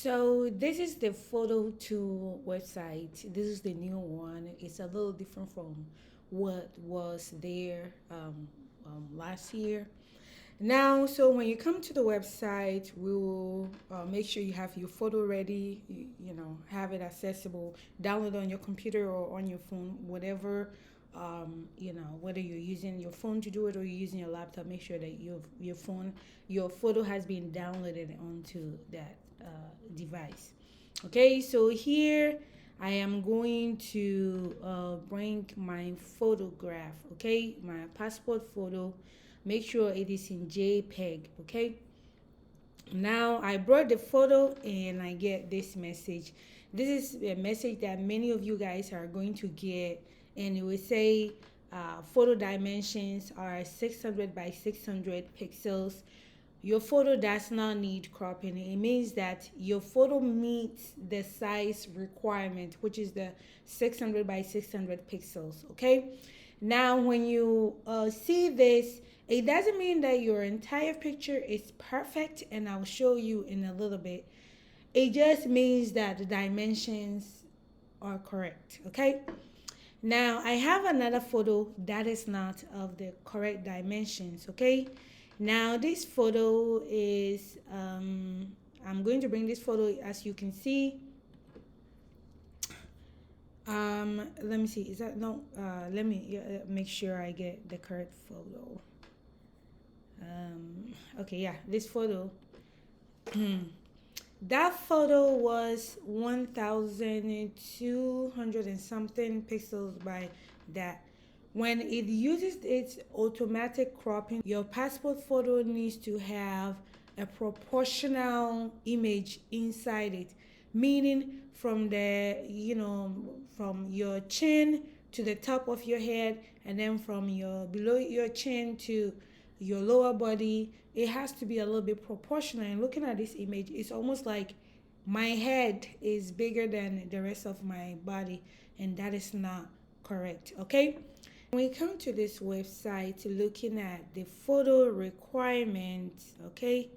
So this is the photo tool website. This is the new one. It's a little different from what was there last year. Now, so when you come to the website, we will make sure you have your photo ready, have it accessible, download on your computer or on your phone, whatever, whether you're using your phone to do it or you're using your laptop, make sure that your photo has been downloaded onto that device. Okay, so here I am going to bring my photograph, okay, my passport photo. Make sure it is in JPEG, okay? Now I brought the photo and I get this message. This is a message that many of you guys are going to get, and it will say photo dimensions are 600 by 600 pixels. Your photo does not need cropping. It means that your photo meets the size requirement, which is the 600 by 600 pixels, okay? Now, when you see this, it doesn't mean that your entire picture is perfect, and I'll show you in a little bit. It just means that the dimensions are correct, okay? Now, I have another photo that is not of the correct dimensions, okay? Now, this photo is, I'm going to bring this photo as you can see. Let me see, is that, no, let me make sure I get the correct photo. Okay, yeah, this photo. That photo was 1,200 and something pixels by that. When it uses its automatic cropping, your passport photo needs to have a proportional image inside it, meaning from your chin to the top of your head, and then from your below your chin to your lower body, it has to be a little bit proportional. And looking at this image, it's almost like my head is bigger than the rest of my body, and that is not correct, okay? When we come to this website looking at the photo requirements, okay,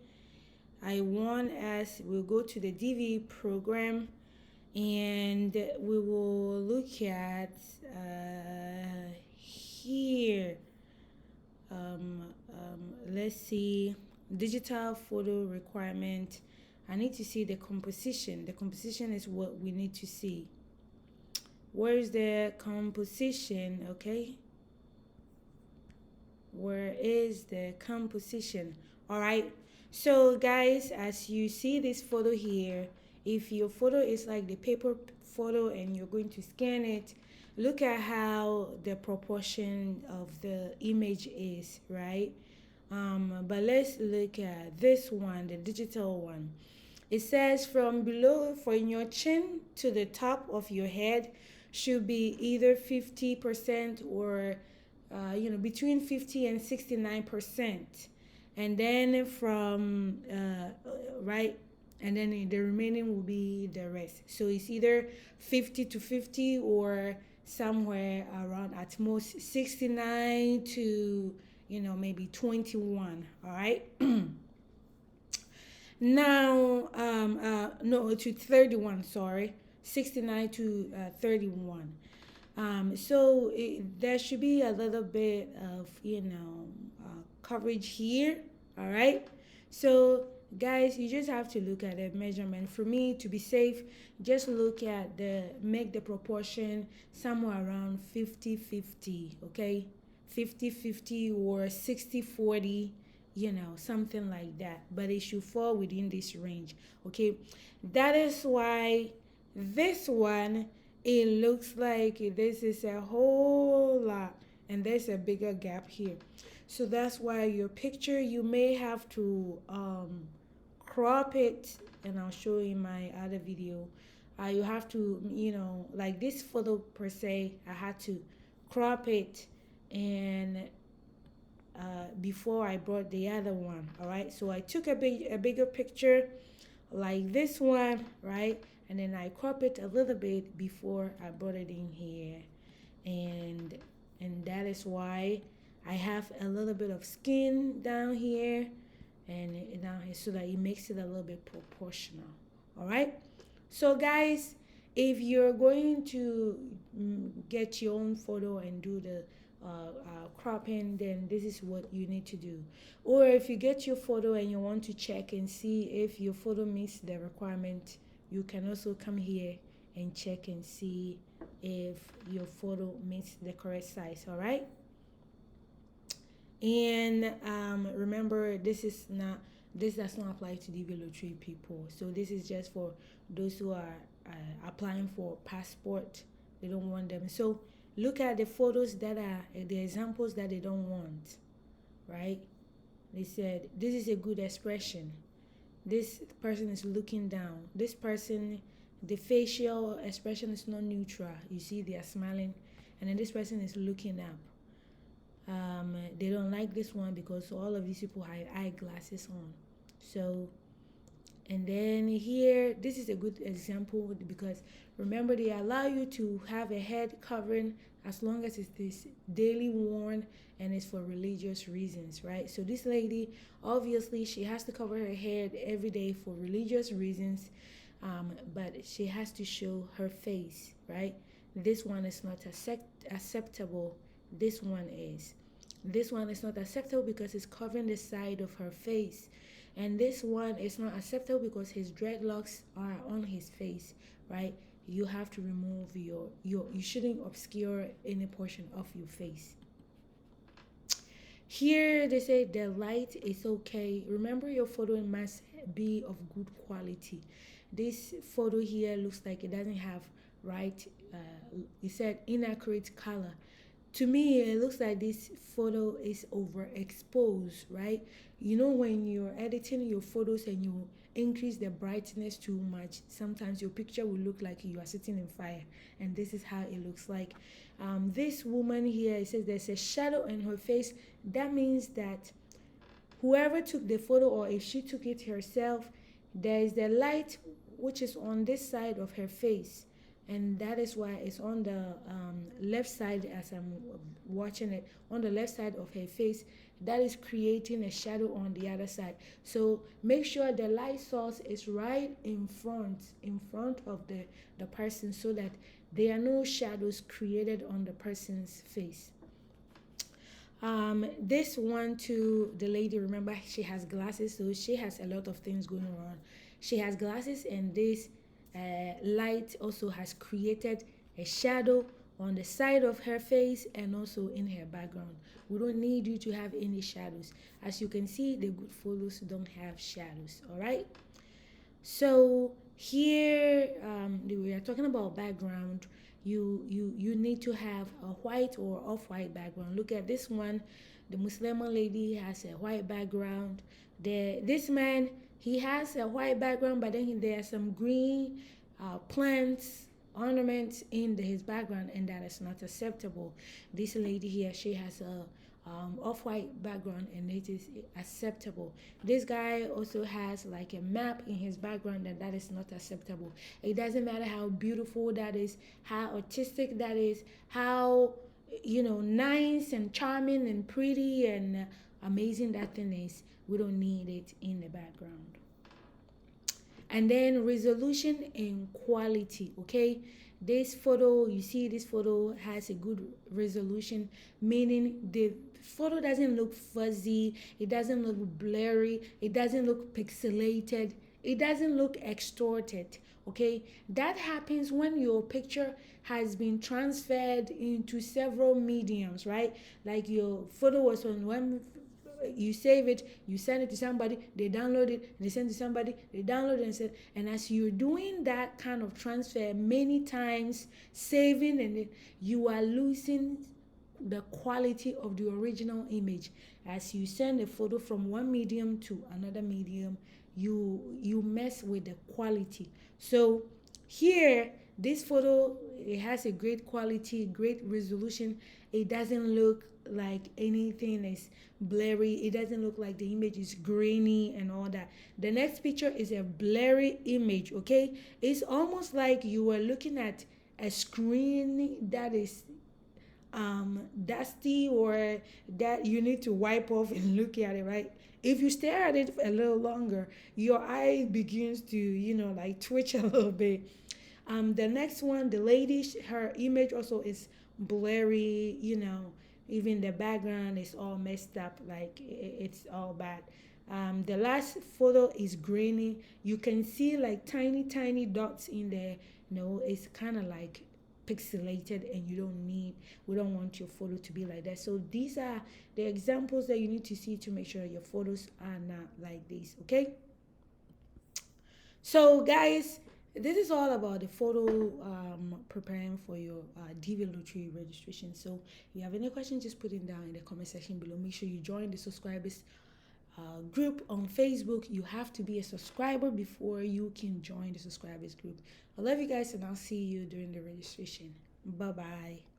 I want us, we'll go to the DV program and we will look at here. Let's see, digital photo requirement. I need to see the composition. The composition is what we need to see. Where's the composition? Okay, where is the composition? All right, so guys, as you see this photo here, if your photo is like the paper photo and you're going to scan it, look at how the proportion of the image is, right? But let's look at this one, the digital one. It says from below, from your chin to the top of your head should be either 50% or between 50 and 69%. And then from right, and then the remaining will be the rest. So it's either 50 to 50 or somewhere around at most 69 to maybe 21. All right. Now, no, to 31, sorry, 69 to 31. So there should be a little bit of, coverage here, all right? So, guys, you just have to look at the measurement. For me, to be safe, just make the proportion somewhere around 50-50, okay? 50-50 or 60-40, something like that. But it should fall within this range, okay? That is why this one, it looks like this is a whole lot and there's a bigger gap here. So that's why your picture, you may have to crop it, and I'll show you in my other video. You have to, like this photo per se, I had to crop it and before I brought the other one. All right, so I took a bigger picture like this one, right, and then I crop it a little bit before I brought it in here, and that is why I have a little bit of skin down here and down here, so that it makes it a little bit proportional. All right. So guys, if you're going to get your own photo and do the cropping, then this is what you need to do. Or if you get your photo and you want to check and see if your photo meets the requirement, you can also come here and check and see if your photo meets the correct size. All right. And remember, this does not apply to DV lottery people. So this is just for those who are applying for passport. They don't want them. So look at the photos that are the examples that they don't want, right? They said this is a good expression. This person is looking down. This person, the facial expression is not neutral. You see, they are smiling, and then this person is looking up. They don't like this one because all of these people have eyeglasses on. So, and then here, this is a good example because remember, they allow you to have a head covering as long as it is daily worn and it's for religious reasons, right? So this lady, obviously, she has to cover her head every day for religious reasons, but she has to show her face, right? This one is not acceptable. This one is. This one is not acceptable because it's covering the side of her face. And this one is not acceptable because his dreadlocks are on his face, right? You have to remove you shouldn't obscure any portion of your face. Here they say the light is okay. Remember, your photo must be of good quality. This photo here looks like it doesn't have right. It said inaccurate color. To me, it looks like this photo is overexposed, right? You know, when you're editing your photos and you increase the brightness too much, sometimes your picture will look like you are sitting in fire, and this is how it looks like. This woman here, it says there's a shadow in her face. That means that whoever took the photo, or if she took it herself, there is the light which is on this side of her face, and that is why it's on the left side. As I'm watching it, on the left side of her face, that is creating a shadow on the other side. So make sure the light source is right in front of the person, so that there are no shadows created on the person's face. This one too, the lady, remember, she has glasses, so she has a lot of things going on. She has glasses, and this light also has created a shadow on the side of her face and also in her background. We don't need you to have any shadows. As you can see, the good photos don't have shadows. All right. So here we are talking about background. You need to have a white or off-white background. Look at this one. The Muslim lady has a white background. This man, he has a white background, but then there are some green plants, ornaments in his background, and that is not acceptable. This lady here, she has a off-white background, and it is acceptable. This guy also has like a map in his background, and that is not acceptable. It doesn't matter how beautiful that is, how artistic that is, how nice and charming and pretty and amazing that thing is. We don't need it in the background. And then resolution and quality. Okay, this photo, you see, this photo has a good resolution, meaning the photo doesn't look fuzzy, it doesn't look blurry, it doesn't look pixelated, it doesn't look extorted. Okay, that happens when your picture has been transferred into several mediums, right? Like your photo was on one, you save it, you send it to somebody, they download it, they send it to somebody, they download it and send. And as you're doing that kind of transfer many times, saving, and you are losing the quality of the original image. As you send a photo from one medium to another medium, you mess with the quality. So here, this photo, it has a great quality, great resolution. It doesn't look like anything is blurry. It doesn't look like the image is grainy and all that. The next picture is a blurry image. Okay, it's almost like you are looking at a screen that is dusty or that you need to wipe off and look at it, right? If you stare at it a little longer, your eye begins to, like twitch a little bit. The next one, the lady, her image also is blurry, even the background is all messed up, like it's all bad. The last photo is grainy. You can see like tiny, tiny dots in there. It's kind of like pixelated, and we don't want your photo to be like that. So these are the examples that you need to see to make sure your photos are not like this, okay? So, guys, this is all about the photo preparing for your DV Lottery registration. So, if you have any questions, just put it down in the comment section below. Make sure you join the subscribers group on Facebook. You have to be a subscriber before you can join the subscribers group. I love you guys, and I'll see you during the registration. Bye bye.